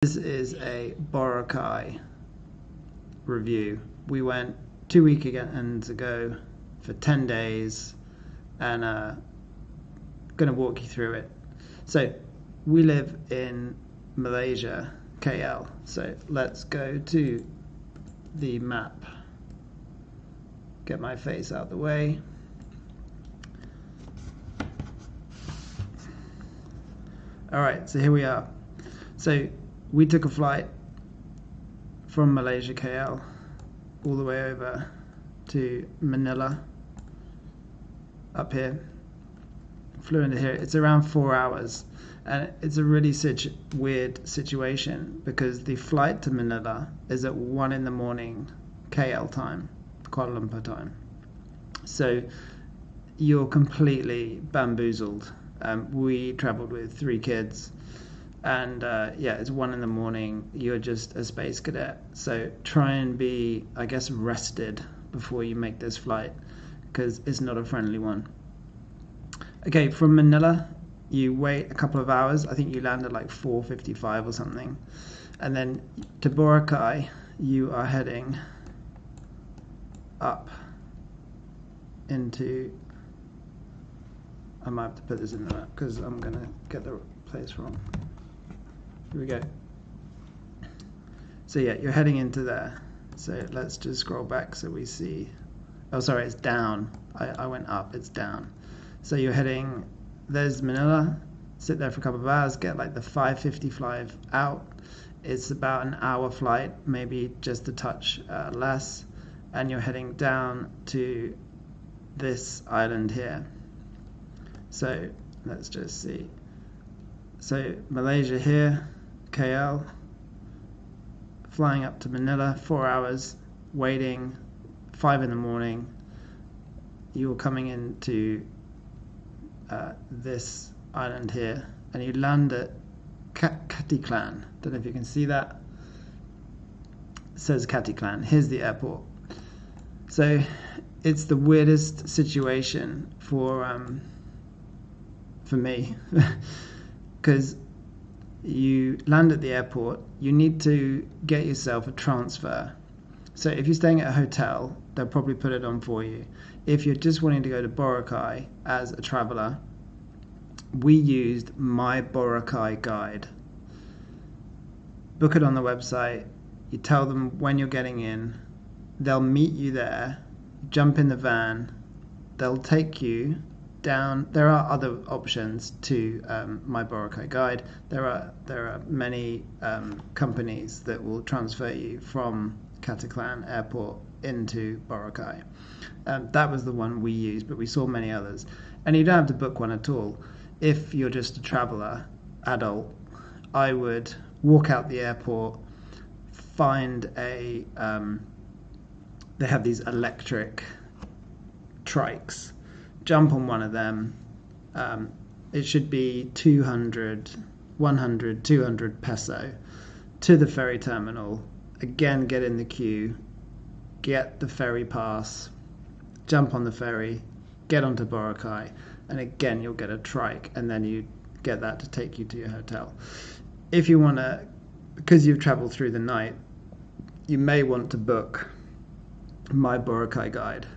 This is a Boracay review. We went 2 weekends ago for 10 days and going to walk you through it. So we live in Malaysia, KL. So let's go to the map. Get my face out the way. All right, so here we are. So we took a flight from Malaysia, KL, all the way over to Manila, up here. Flew into here. It's around 4 hours, and it's a really weird situation because the flight to Manila is at 1 in the morning KL time, Kuala Lumpur time. So you're completely bamboozled. We traveled with 3 kids. And yeah, it's 1 in the morning. You're just a space cadet, so try and be, I guess, rested before you make this flight, because it's not a friendly one. Okay, from Manila you wait a couple of hours. I think you land at like 4:55 or something, and then to Boracay you are heading up into, I might have to put this in the map because I'm gonna get the place wrong. Here we go. So yeah, you're heading into there. So let's just scroll back so we see. Oh, sorry, it's down. I went up, it's down. So you're heading, there's Manila, sit there for a couple of hours, get like the 5:50 flight out. It's about an hour flight, maybe just a touch less. And you're heading down to this island here. So let's just see. So Malaysia here, KL, flying up to Manila, 4 hours, waiting, 5 in the morning. You're coming into this island here, and you land at Kitesurfing. Don't know if you can see that. It says Kitesurfing. Here's the airport. So it's the weirdest situation for me, because you land at the airport, you need to get yourself a transfer. So if you're staying at a hotel, they'll probably put it on for you. If you're just wanting to go to Boracay as a traveler, we used my Boracay guide. Book it on the website, you tell them when you're getting in, they'll meet you there, jump in the van, they'll take you down. There are other options to my Boracay guide. There are many companies that will transfer you from Kitesurfing Airport into Boracay. That was the one we used, but we saw many others. And you don't have to book one at all. If you're just a traveler, adult, I would walk out the airport, find a they have these electric trikes, jump on one of them. It should be 200 peso to the ferry terminal. Again, get in the queue, get the ferry pass, jump on the ferry, get onto Boracay, and again you'll get a trike, and then you get that to take you to your hotel. If you want to, because you've traveled through the night, you may want to book my Boracay guide,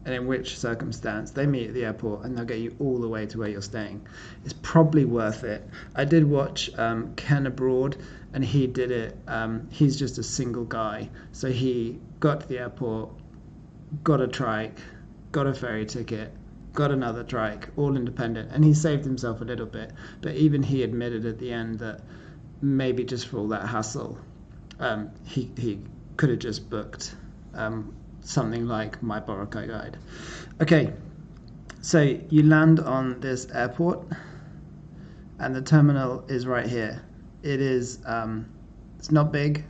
and in which circumstance they meet at the airport and they'll get you all the way to where you're staying. It's probably worth it. I did watch Ken Abroad, and he did it. He's just a single guy, so he got to the airport, got a trike, got a ferry ticket, got another trike, all independent, and he saved himself a little bit. But even he admitted at the end that maybe just for all that hassle, he could have just booked something like my Boracay guide. Okay, so you land on this airport, and the terminal is right here. It is, it's not big.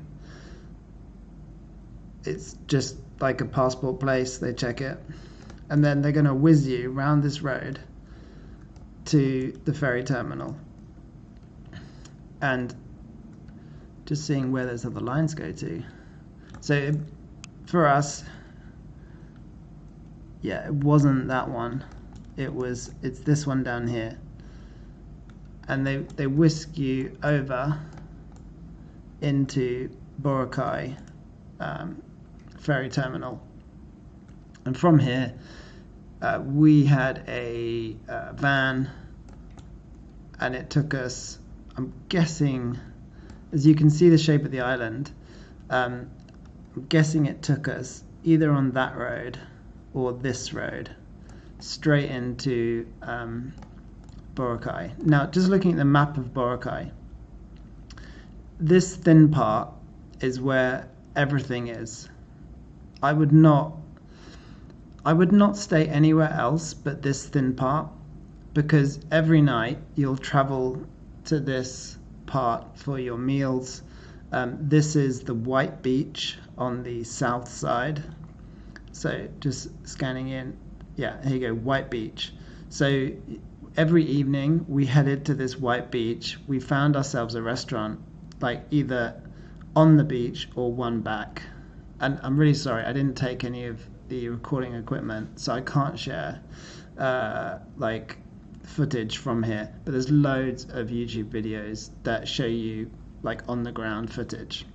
It's just like a passport place. They check it, and then they're going to whiz you around this road to the ferry terminal. And just seeing where those other lines go to. So for us, yeah, it wasn't that one. It's this one down here. and they whisk you over into Boracay ferry terminal. And from here, we had a van, and it took us, I'm guessing, as you can see the shape of the island, I'm guessing it took us either on that road or this road straight into Boracay. Now, just looking at the map of Boracay, this thin part is where everything is. I would not stay anywhere else but this thin part, because every night you'll travel to this part for your meals. This is the white beach on the south side. So just scanning in, yeah, here you go, white beach. So every evening we headed to this white beach. We found ourselves a restaurant, like either on the beach or one back. And I'm really sorry, I didn't take any of the recording equipment, so I can't share like footage from here, but there's loads of YouTube videos that show you like on the ground footage.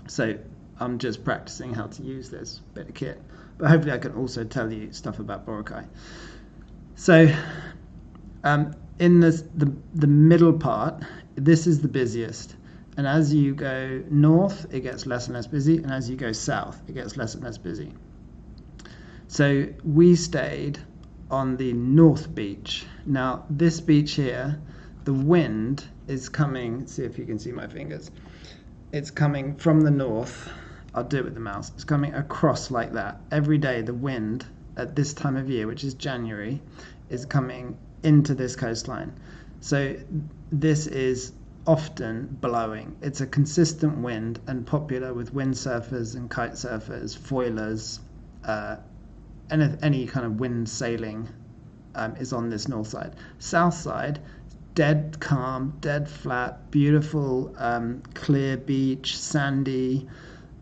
So I'm just practicing how to use this bit of kit, but hopefully I can also tell you stuff about Boracay. So in the middle part, this is the busiest, and as you go north it gets less and less busy, and as you go south it gets less and less busy. So we stayed on the north beach. Now this beach here, the wind is coming, see if you can see my fingers, it's coming from the north. I'll do it with the mouse. It's coming across like that. Every day the wind at this time of year, which is January, is coming into this coastline. So this is often blowing. It's a consistent wind and popular with windsurfers and kite surfers, foilers, any kind of wind sailing is on this north side. South side, dead calm, dead flat, beautiful, clear beach, sandy.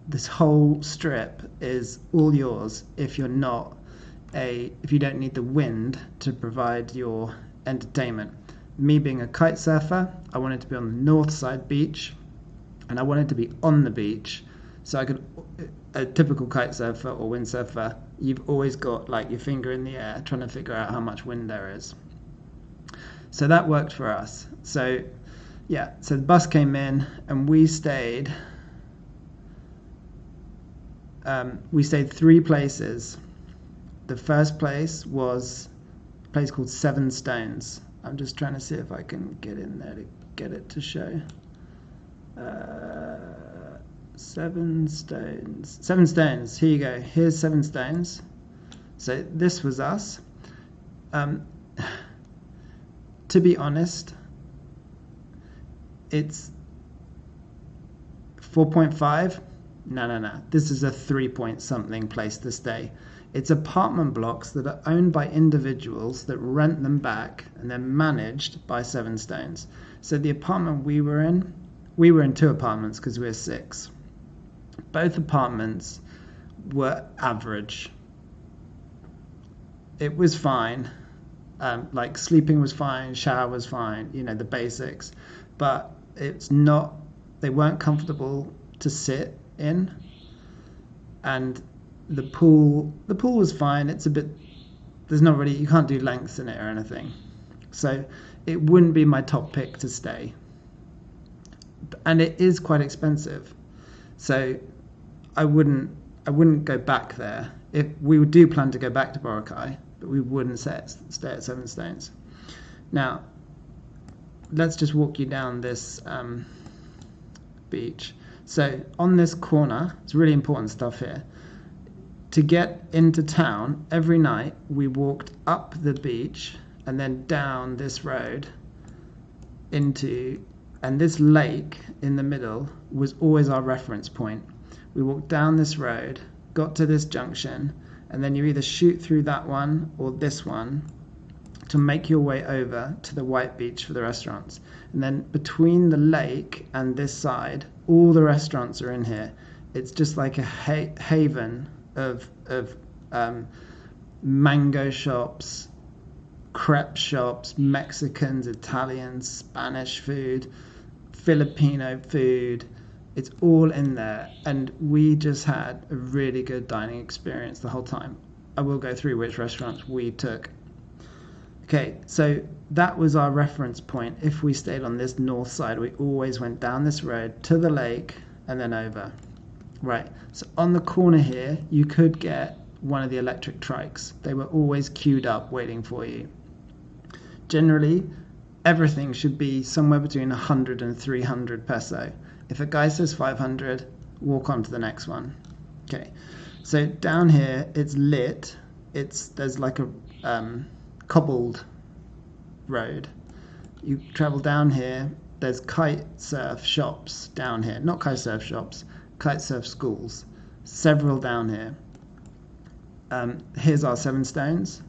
This whole strip is all yours if you don't need the wind to provide your entertainment. Me being a kite surfer, I wanted to be on the north side beach, and I wanted to be on the beach, so I could. A typical kite surfer or windsurfer, you've always got like your finger in the air trying to figure out how much wind there is. So that worked for us. So yeah, so the bus came in and we stayed 3 places. The first place was a place called 7 Stones. I'm just trying to see if I can get in there to get it to show. 7 Stones. 7 Stones. Here you go. Here's 7 Stones. So this was us. To be honest, it's 4.5. No. This is a 3 something place to stay. It's apartment blocks that are owned by individuals that rent them back, and they're managed by 7 Stones. So the apartment we were in 2 apartments because we were 6. Both apartments were average. It was fine. Like sleeping was fine, shower was fine, the basics. But they weren't comfortable to sit in. And the pool was fine. It's a bit, you can't do lengths in it or anything. So it wouldn't be my top pick to stay. And it is quite expensive. So I wouldn't go back there. If we do plan to go back to Boracay, but we wouldn't stay at 7 Stones. Now, let's just walk you down this beach. So on this corner, it's really important stuff here. To get into town, every night we walked up the beach and then down this road and this lake in the middle was always our reference point. We walked down this road, got to this junction, and then you either shoot through that one or this one to make your way over to the white beach for the restaurants. And then between the lake and this side, all the restaurants are in here. It's just like a haven of mango shops, crepe shops, Mexicans, Italians, Spanish food, Filipino food, It's all in there, and we just had a really good dining experience the whole time. I will go through which restaurants we took. Okay, so that was our reference point. If we stayed on this north side, we always went down this road to the lake and then over. Right, so on the corner here, you could get one of the electric trikes. They were always queued up waiting for you. Generally, everything should be somewhere between 100 and 300 peso. If a guy says 500, walk on to the next one. Okay, so down here, it's lit. There's like a cobbled road. You travel down here, there's kite surf shops down here. Not kite surf shops, kite surf schools. Several down here. Here's our 7 stones.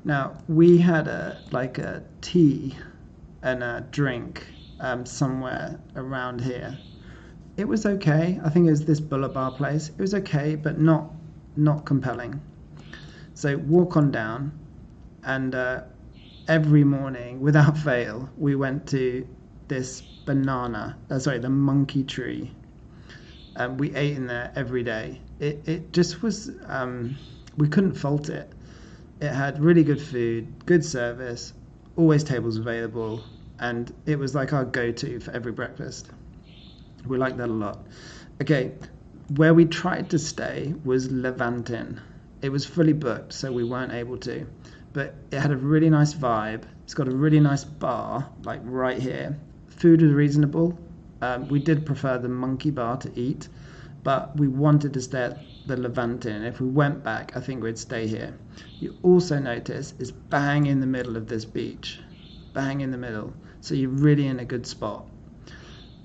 Now, we had a tea and a drink somewhere around here. It was okay. I think it was this Bulla Bar place. It was okay, but not compelling. So walk on down, and every morning, without fail, we went to this the monkey tree. We ate in there every day. It just was, we couldn't fault it. It had really good food, good service, always tables available, and it was like our go-to for every breakfast. We liked that a lot. Okay, where we tried to stay was Levantin. It was fully booked, so we weren't able to. But it had a really nice vibe. It's got a really nice bar, like right here. Food was reasonable. We did prefer the monkey bar to eat, but we wanted to stay at the Levantin. If we went back, I think we'd stay here. You also notice it's bang in the middle of this beach. Bang in the middle. So you're really in a good spot.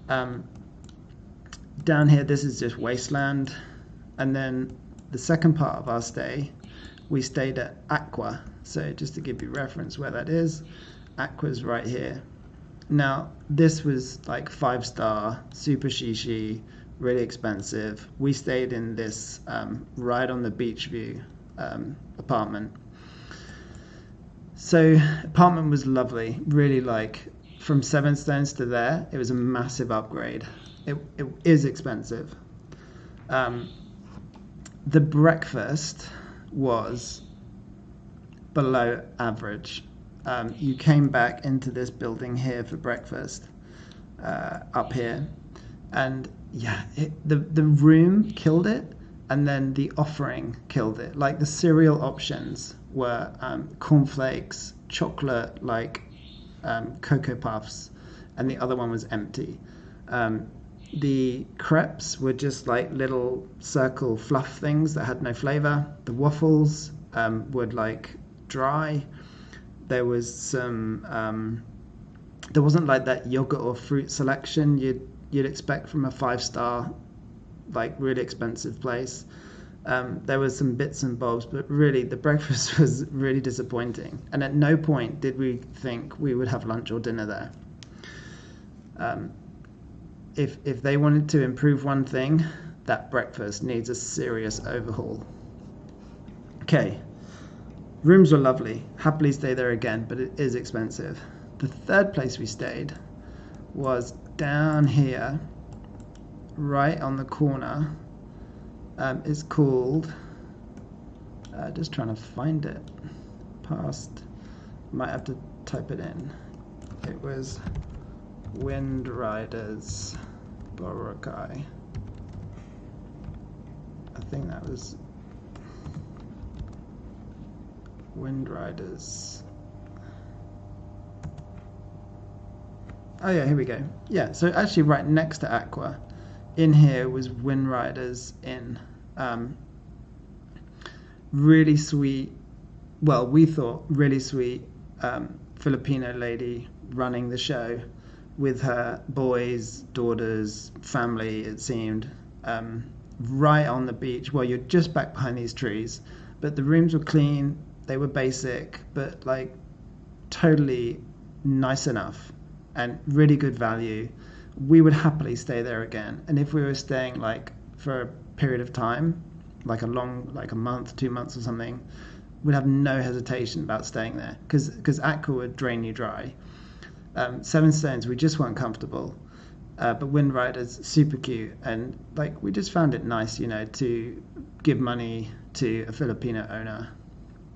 Down here, this is just wasteland. And then the second part of our stay, we stayed at Aqua. So just to give you reference where that is, Aqua's right here. Now, this was like 5-star, super shishi, really expensive. We stayed in this right on the beach view apartment. So apartment was lovely, really like from 7 stones to there, it was a massive upgrade. It is expensive. The breakfast was below average. You came back into this building here for breakfast, up here, and yeah, the room killed it, and then the offering killed it. Like the cereal options were cornflakes, chocolate, like Cocoa Puffs, and the other one was empty. The crepes were just like little circle fluff things that had no flavor. The waffles were like dry. There was some there wasn't like that yogurt or fruit selection you'd expect from a 5-star like really expensive place. There was some bits and bobs, but really the breakfast was really disappointing, and at no point did we think we would have lunch or dinner there. If they wanted to improve one thing, that breakfast needs a serious overhaul. Okay, rooms were lovely, happily stay there again, but it is expensive. The third place we stayed was down here, right on the corner. It's called, just trying to find it, might have to type it in. It was Wind Riders Boracay. I think that was Wind Riders. Oh yeah, here we go. Yeah, so actually right next to Aqua, in here was Wind Riders Inn. Really sweet, well, we thought really sweet Filipino lady running the show with her boys, daughters, family, it seemed, right on the beach. Well, you're just back behind these trees, but the rooms were clean, they were basic, but like totally nice enough and really good value. We would happily stay there again. And if we were staying like for a period of time, like a month, 2 months or something, we'd have no hesitation about staying there, because Aqua would drain you dry. 7 stones, we just weren't comfortable. But Wind Rider's super cute, and like we just found it nice, to give money to a Filipino owner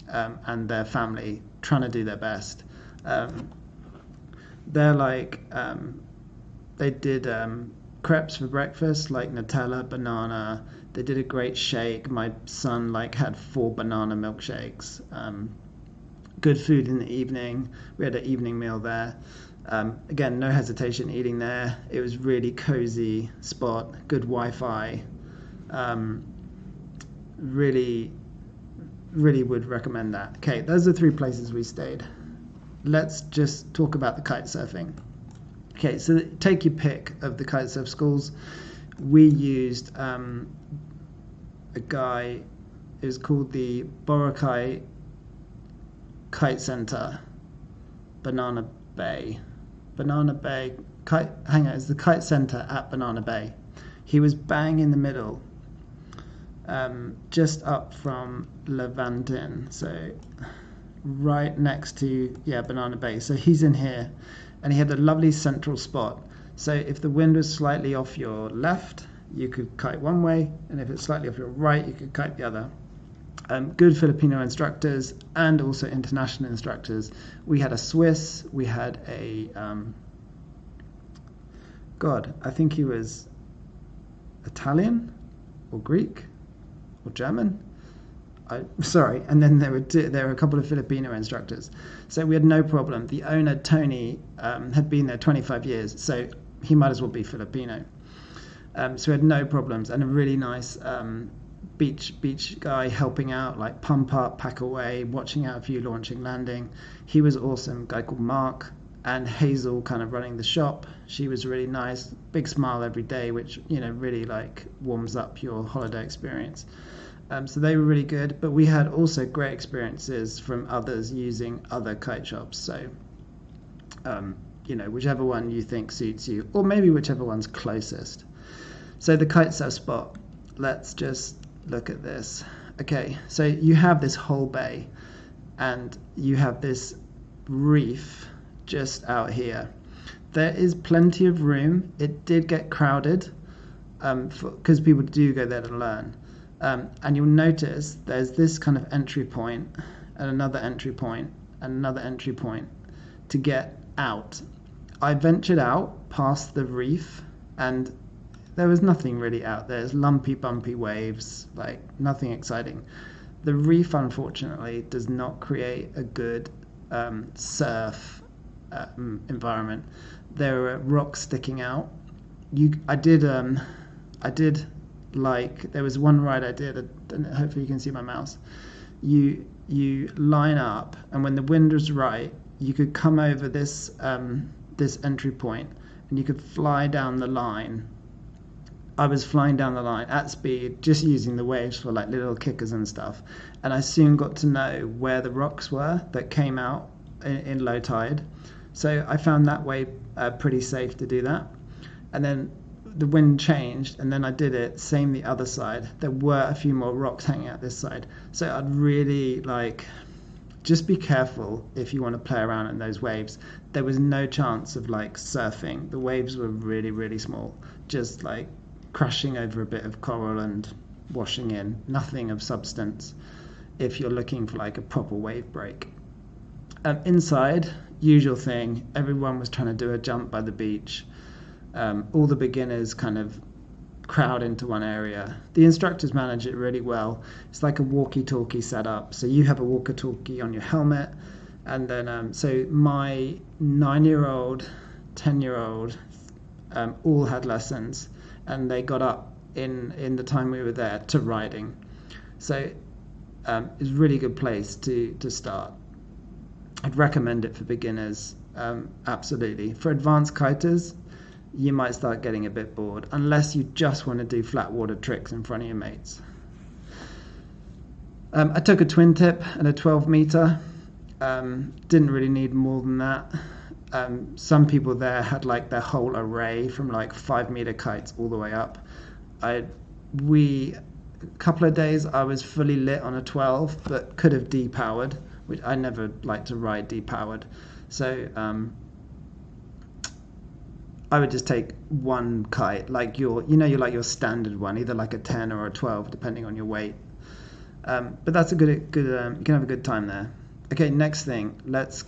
and their family trying to do their best. They're like they did crepes for breakfast, like Nutella, banana. They did a great shake. My son had 4 banana milkshakes. Good food in the evening. We had an evening meal there. Again, no hesitation eating there. It was really cozy spot, good Wi-Fi. Really, really would recommend that. Okay, those are 3 places we stayed. Let's just talk about the kite surfing. Okay, so take your pick of the kite surf schools. We used a guy. It was called the Boracay Kite Center, Banana Bay. It's the Kite Center at Banana Bay. He was bang in the middle, just up from Levantin, so right next to Banana Bay. So he's in here, and he had a lovely central spot. So if the wind was slightly off your left, you could kite one way, and if it's slightly off your right, you could kite the other. Good Filipino instructors and also international instructors. We had a Swiss, we had a I think he was Italian or Greek or German. And then there were a couple of Filipino instructors. So we had no problem. The owner, Tony, had been there 25 years, so he might as well be Filipino. So we had no problems, and a really nice beach guy helping out, like pump up, pack away, watching out for you launching, landing. He was awesome. A guy called Mark, and Hazel kind of running the shop. She was really nice, big smile every day, which really warms up your holiday experience. So they were really good, but we had also great experiences from others using other kite shops. So whichever one you think suits you, or maybe whichever one's closest. So the kite surf spot, let's just look at this. Okay, so you have this whole bay, and you have this reef just out here. There is plenty of room. It did get crowded because people do go there to learn. And you'll notice there's this kind of entry point and another entry point and another entry point to get out. I ventured out past the reef, and there was nothing really out there. There's lumpy, bumpy waves, nothing exciting. The reef, unfortunately, does not create a good surf environment. There are rocks sticking out. There was one ride I did, and hopefully you can see my mouse. You line up, and when the wind was right, you could come over this entry point, and you could fly down the line. I was flying down the line at speed, just using the waves for little kickers and stuff, and I soon got to know where the rocks were that came out in low tide. So I found that way pretty safe to do that. And then the wind changed, and then I did it same the other side. There were a few more rocks hanging out this side, so I'd really just be careful if you want to play around in those waves. There was no chance of surfing. The waves were really, really small, just crashing over a bit of coral and washing in, nothing of substance if you're looking for a proper wave break. Inside, usual thing, everyone was trying to do a jump by the beach. All the beginners kind of crowd into one area. The instructors manage it really well. It's like a walkie-talkie setup. So you have a walkie-talkie on your helmet, and then so my 9-year-old, 10-year-old all had lessons, and they got up in the time we were there to riding. So it's a really good place to start. I'd recommend it for beginners, absolutely. For advanced kiters, you might start getting a bit bored, unless you just want to do flat water tricks in front of your mates. I took a twin tip and a 12 meter. Didn't really need more than that. Some people there had their whole array from 5 meter kites all the way up. A couple of days I was fully lit on a 12, but could have depowered, which I never like to ride depowered. So I would just take one kite, like your standard one, either like a 10 or a 12, depending on your weight. But that's a good. You can have a good time there. Okay, next thing, let's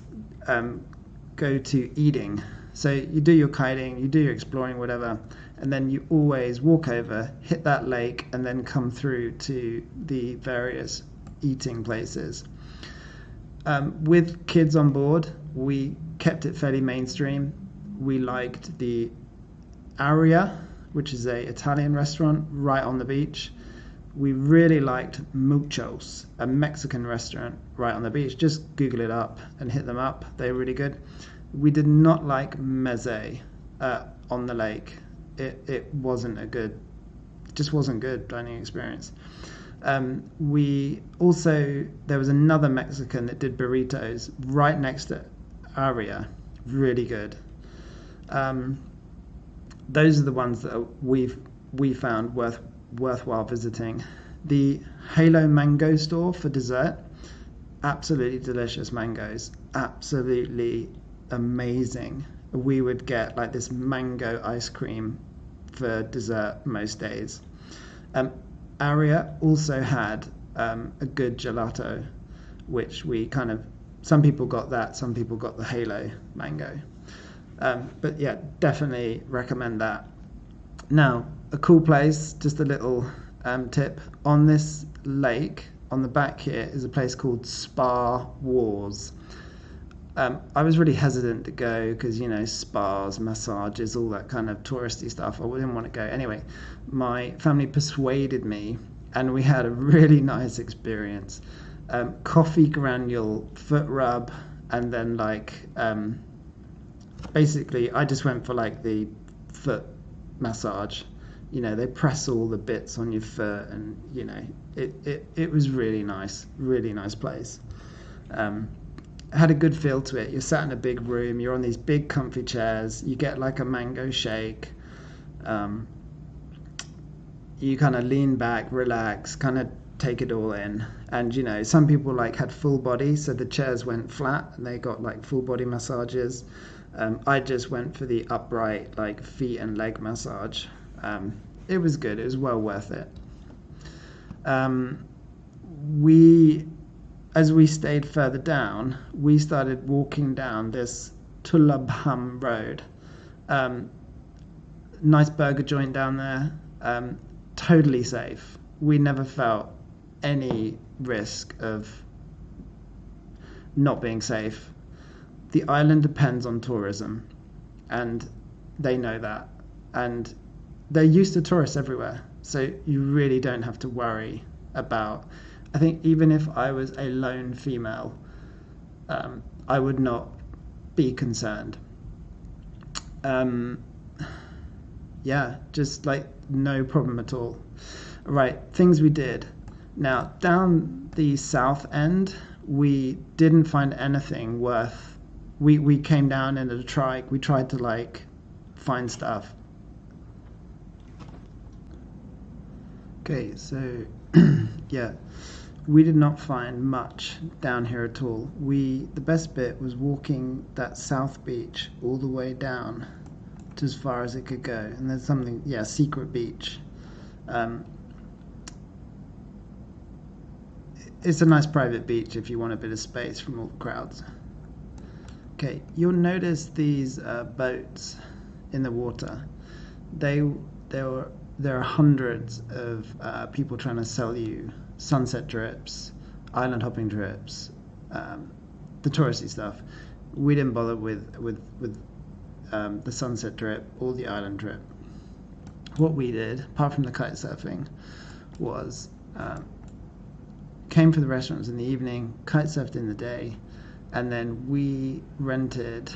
go to eating. So you do your kiting, you do your exploring, whatever, and then you always walk over, hit that lake, and then come through to the various eating places. With kids on board, we kept it fairly mainstream. We liked the Aria, which is a Italian restaurant right on the beach. We really liked Muchos, a Mexican restaurant right on the beach. Just Google it up and hit them up. They're really good. We did not like Meze on the lake. It wasn't just wasn't good dining experience. There was another Mexican that did burritos right next to Aria. Really good. Those are the ones that we found worthwhile visiting. The Halo Mango store for dessert, absolutely delicious mangoes, absolutely amazing. We would get like this mango ice cream for dessert most days. Aria also had a good gelato, which some people got that, some people got the Halo Mango. But yeah, definitely recommend that. Now, a cool place, just a little tip, on this lake, on the back here, is a place called Spa Wars. I was really hesitant to go because, spas, massages, all that kind of touristy stuff. I didn't want to go. Anyway, my family persuaded me, and we had a really nice experience. Coffee granule foot rub, and then basically I just went for like the foot massage. They press all the bits on your foot, and it was really nice place. Had a good feel to it. You're sat in a big room, you're on these big comfy chairs, you get like a mango shake, you kind of lean back, relax, kind of take it all in. And some people had full body, so the chairs went flat and they got like full body massages. I just went for the upright feet and leg massage. It was good, it was well worth it. As we stayed further down, we started walking down this Tulabham Road. Nice burger joint down there. Totally safe. We never felt any risk of not being safe. The island depends on tourism, and they know that. And they're used to tourists everywhere, so you really don't have to worry about. I think even if I was a lone female, I would not be concerned. Just no problem at all. Right, things we did. Now, down the south end, we didn't find anything worth. We came down in a trike. We tried to find stuff. Okay, so yeah. We did not find much down here at all. The best bit was walking that south beach all the way down to as far as it could go. And there's something, secret beach. It's a nice private beach if you want a bit of space from all the crowds. Okay, you'll notice these boats in the water. There are hundreds of people trying to sell you sunset trips, island hopping trips, the touristy stuff. We didn't bother with the sunset trip or the island trip. What we did, apart from the kite surfing, was came for the restaurants in the evening, kite surfed in the day, and then we rented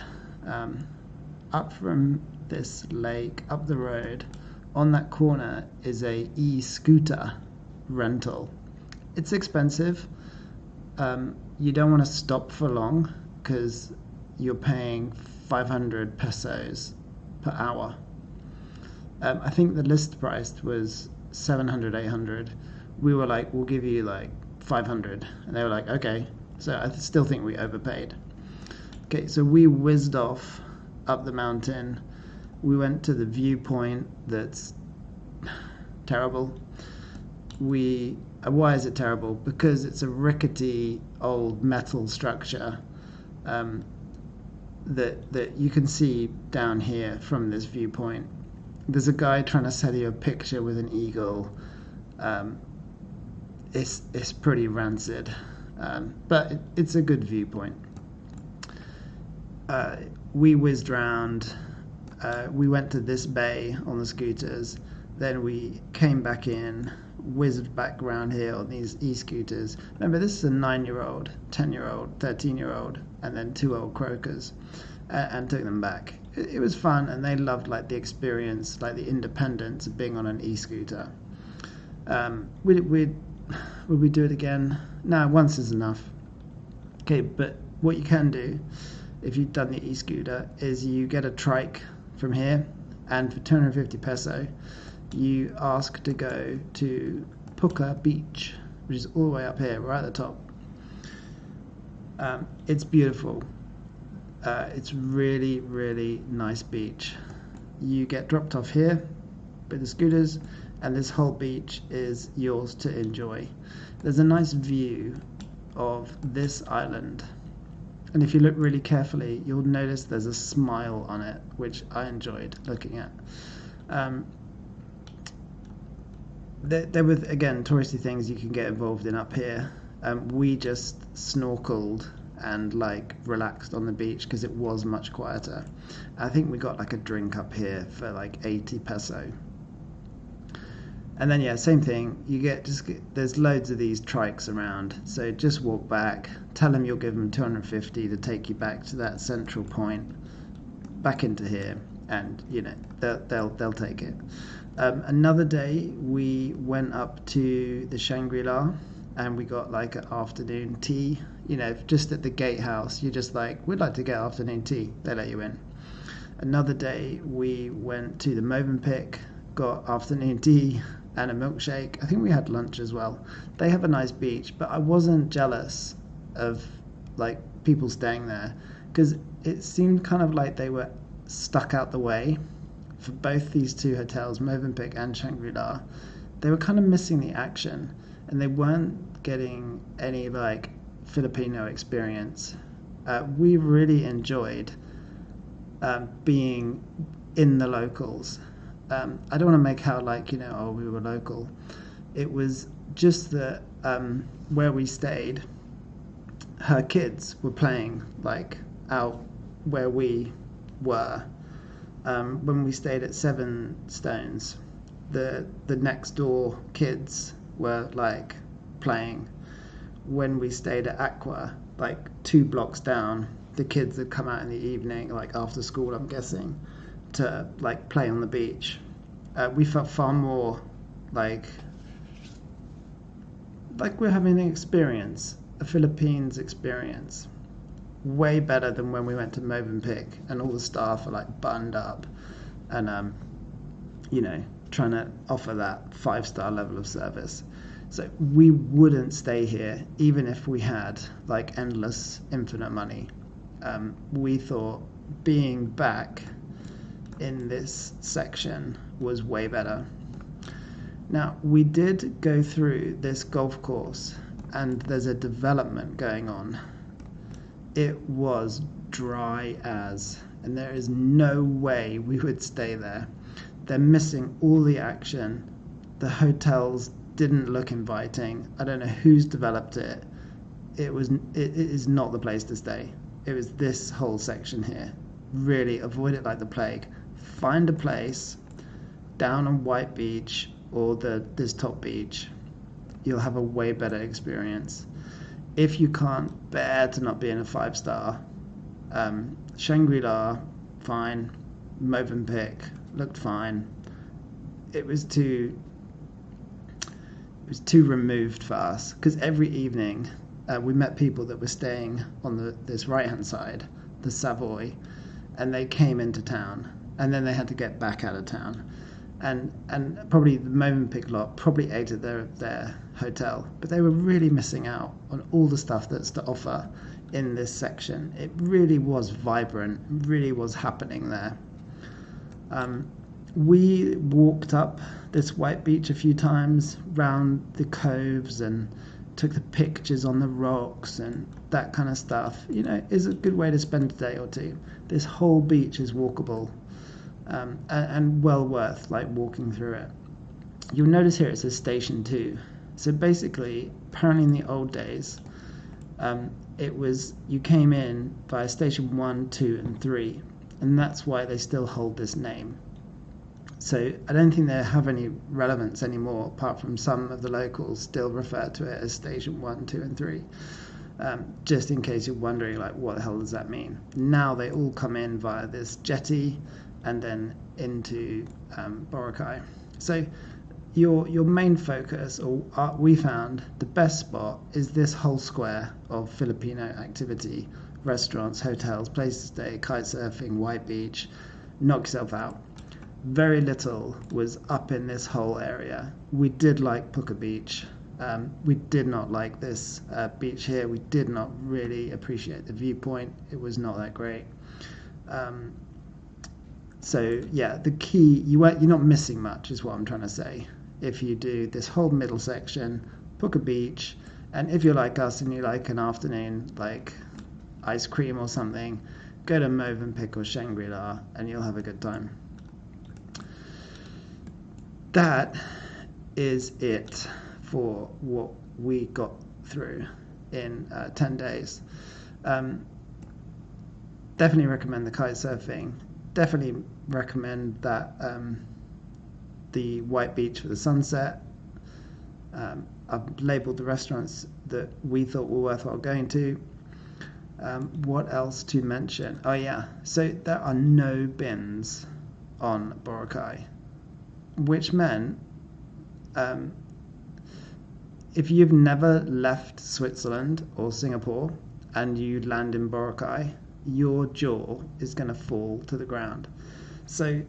up from this lake, up the road. On that corner is a e-scooter rental. It's expensive. You don't want to stop for long because you're paying 500 pesos per hour. I think the list price was 700, 800. We were like, we'll give you 500. And they were like, okay. So I still think we overpaid. Okay, so we whizzed off up the mountain, We went to the viewpoint that's terrible. Why is it terrible? Because it's a rickety old metal structure that you can see down here from this viewpoint. There's a guy trying to sell you a picture with an eagle. It's pretty rancid, but it's a good viewpoint. We whizzed around. We went to this bay on the scooters. Then we came back in, whizzed back around here on these e-scooters. Remember, this is a 9-year-old, 10-year-old, 13-year-old, and then 2 old croakers, and took them back. It was fun, and they loved like the experience, like the independence of being on an e-scooter. Would we do it again? No, once is enough. Okay, but what you can do, if you've done the e-scooter, is you get a trike from here, and for 250 peso, you ask to go to Puka Beach, which is all the way up here, right at the top. It's beautiful. It's really, really nice beach. You get dropped off here with the scooters, and this whole beach is yours to enjoy. There's a nice view of this island, and if you look really carefully, you'll notice there's a smile on it, which I enjoyed looking at. There were, again, touristy things you can get involved in up here. We just snorkeled and like relaxed on the beach because it was much quieter. I think we got like a drink up here for like 80 peso. And then yeah, same thing. There's loads of these trikes around. So just walk back, tell them you'll give them 250 to take you back to that central point, back into here, and you know they'll take it. Another day we went up to the Shangri-La and we got like an afternoon tea. You know, just at the gatehouse, you're just like, we'd like to get afternoon tea. They let you in. Another day we went to the Movenpick, got afternoon tea and a milkshake. I think we had lunch as well. They have a nice beach, but I wasn't jealous of like people staying there because it seemed kind of like they were stuck out the way for both these two hotels, Movenpick and Shangri-La. They were kind of missing the action and they weren't getting any like Filipino experience. We really enjoyed being in the locals. I don't want to make out like, you know, oh, we were local. It was just that where we stayed, her kids were playing like out where we were. When we stayed at Seven Stones, the next door kids were like playing. When we stayed at Aqua, like 2 blocks down, the kids had come out in the evening, like after school, I'm guessing, to like play on the beach. We felt far more like we're having an experience, a Philippines experience, way better than when we went to Movenpick and all the staff are like buttoned up and you know, trying to offer that 5-star level of service. So we wouldn't stay here even if we had like endless infinite money. We thought being back in this section was way better. Now we did go through this golf course and there's a development going on. It was dry as, and there is no way we would stay there. They're missing all the action. The hotels didn't look inviting. I don't know who's developed it. It is not the place to stay. It was this whole section here. Really avoid it like the plague. Find a place down on White Beach or this top beach. You'll have a way better experience. If you can't bear to not be in a 5-star, Shangri-La, fine. Movenpick looked fine. It was too removed for us because every evening we met people that were staying on this right-hand side, the Savoy, and they came into town and then they had to get back out of town. And probably the Movenpick lot probably ate at their hotel, but they were really missing out on all the stuff that's to offer in this section. It really was vibrant, really was happening there. We walked up this white beach a few times, round the coves, and took the pictures on the rocks and that kind of stuff. Is a good way to spend a day or two. This whole beach is walkable, and well worth walking through it. You'll notice here it says Station 2. So basically, apparently in the old days, it was you came in via Station 1, 2, and 3, and that's why they still hold this name. So I don't think they have any relevance anymore, apart from some of the locals still refer to it as Station 1, 2, and 3. Just in case you're wondering, what the hell does that mean? Now they all come in via this jetty and then into Boracay. So your main focus, or we found the best spot, is this whole square of Filipino activity: restaurants, hotels, places to stay, kite surfing, white beach. Knock yourself out. Very little was up in this whole area. We did like Puka Beach. We did not like this beach here. We did not really appreciate the viewpoint. It was not that great. So yeah, the key, you're not missing much, is what I'm trying to say. If you do this whole middle section, Puka Beach, and if you're like us and you like an afternoon, ice cream or something, go to Movenpick or Shangri-La and you'll have a good time. That is it for what we got through in 10 days. Definitely recommend the kite surfing. Definitely recommend that the white beach for the sunset. I've labelled the restaurants that we thought were worthwhile going to. What else to mention? Oh yeah, so there are no bins on Boracay, which meant if you've never left Switzerland or Singapore and you land in Boracay, your jaw is going to fall to the ground. So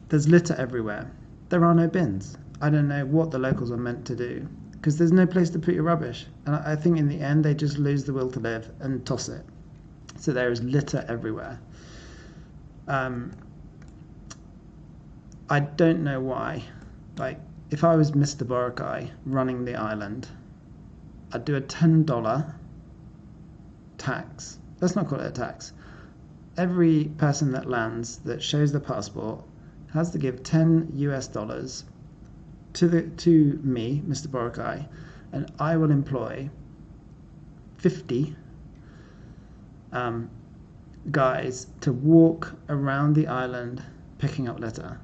there's litter everywhere. There are no bins. I don't know what the locals are meant to do, because there's no place to put your rubbish. And I think in the end they just lose the will to live and toss it. So there is litter everywhere. I don't know why. If I was Mr. Boracay running the island, I'd do a $10 tax. Let's not call it a tax. Every person that lands that shows the passport has to give $10 to me, Mr. Boracay, and I will employ 50 guys to walk around the island picking up litter,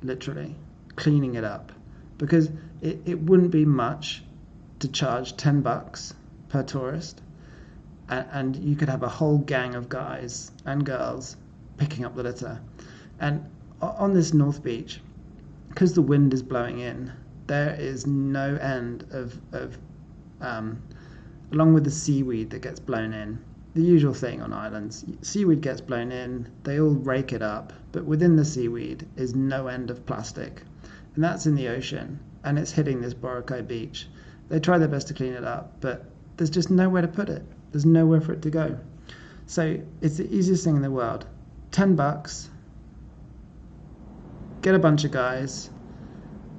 literally cleaning it up, because it wouldn't be much to charge $10 per tourist, and you could have a whole gang of guys and girls picking up the litter. And on this North Beach, because the wind is blowing in, there is no end of along with the seaweed that gets blown in. The usual thing on islands, seaweed gets blown in, they all rake it up, but within the seaweed is no end of plastic, and that's in the ocean, and it's hitting this Boracay beach. They try their best to clean it up, but there's just nowhere to put it. There's nowhere for it to go. So it's the easiest thing in the world. $10, get a bunch of guys,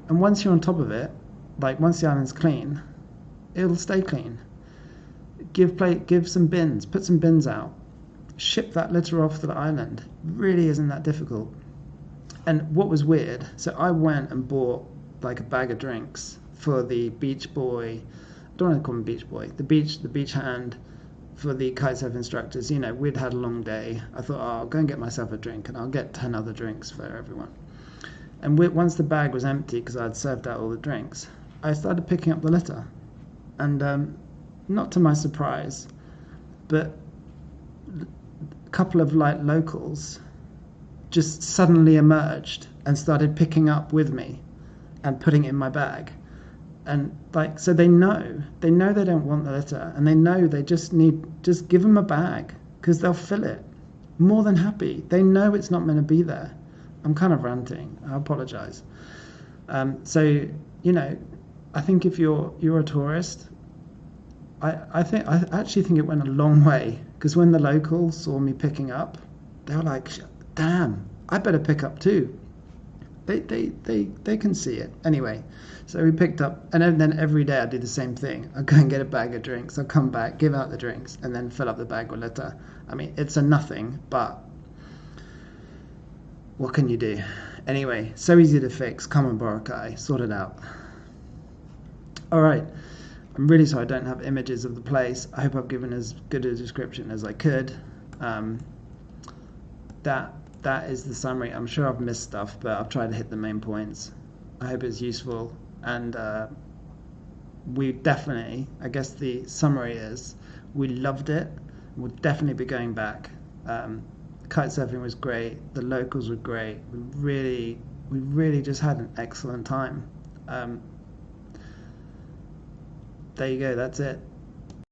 and once you're on top of it, once the island's clean, it'll stay clean. Give some bins, put some bins out, ship that litter off to the island. It really isn't that difficult. And what was weird, so I went and bought a bag of drinks for the beach boy. I don't want to call him beach boy. The beach hand for the kitesurf instructors. We'd had a long day. I thought, I'll go and get myself a drink, and I'll get 10 other drinks for everyone. And once the bag was empty, because I'd served out all the drinks, I started picking up the litter. And not to my surprise, but a couple of locals just suddenly emerged and started picking up with me and putting it in my bag. And so they know they don't want the litter, and they know they just give them a bag, because they'll fill it. More than happy. They know it's not meant to be there. I'm kind of ranting. I apologize. So I think if you're a tourist, I actually think it went a long way, because when the locals saw me picking up, they were like, damn, I better pick up too. They can see it. Anyway, so we picked up, and then every day I do the same thing. I go and get a bag of drinks. I come back, give out the drinks, and then fill up the bag with litter. I mean, it's a nothing, but what can you do? Anyway, so easy to fix. Come on, Boracay, sort it out. All right. I'm really sorry I don't have images of the place. I hope I've given as good a description as I could. That is the summary. I'm sure I've missed stuff, but I've tried to hit the main points. I hope it's useful. And we definitely, I guess the summary is, we loved it. We'll definitely be going back. Kitesurfing was great. The locals were great. We really just had an excellent time. There you go. That's it.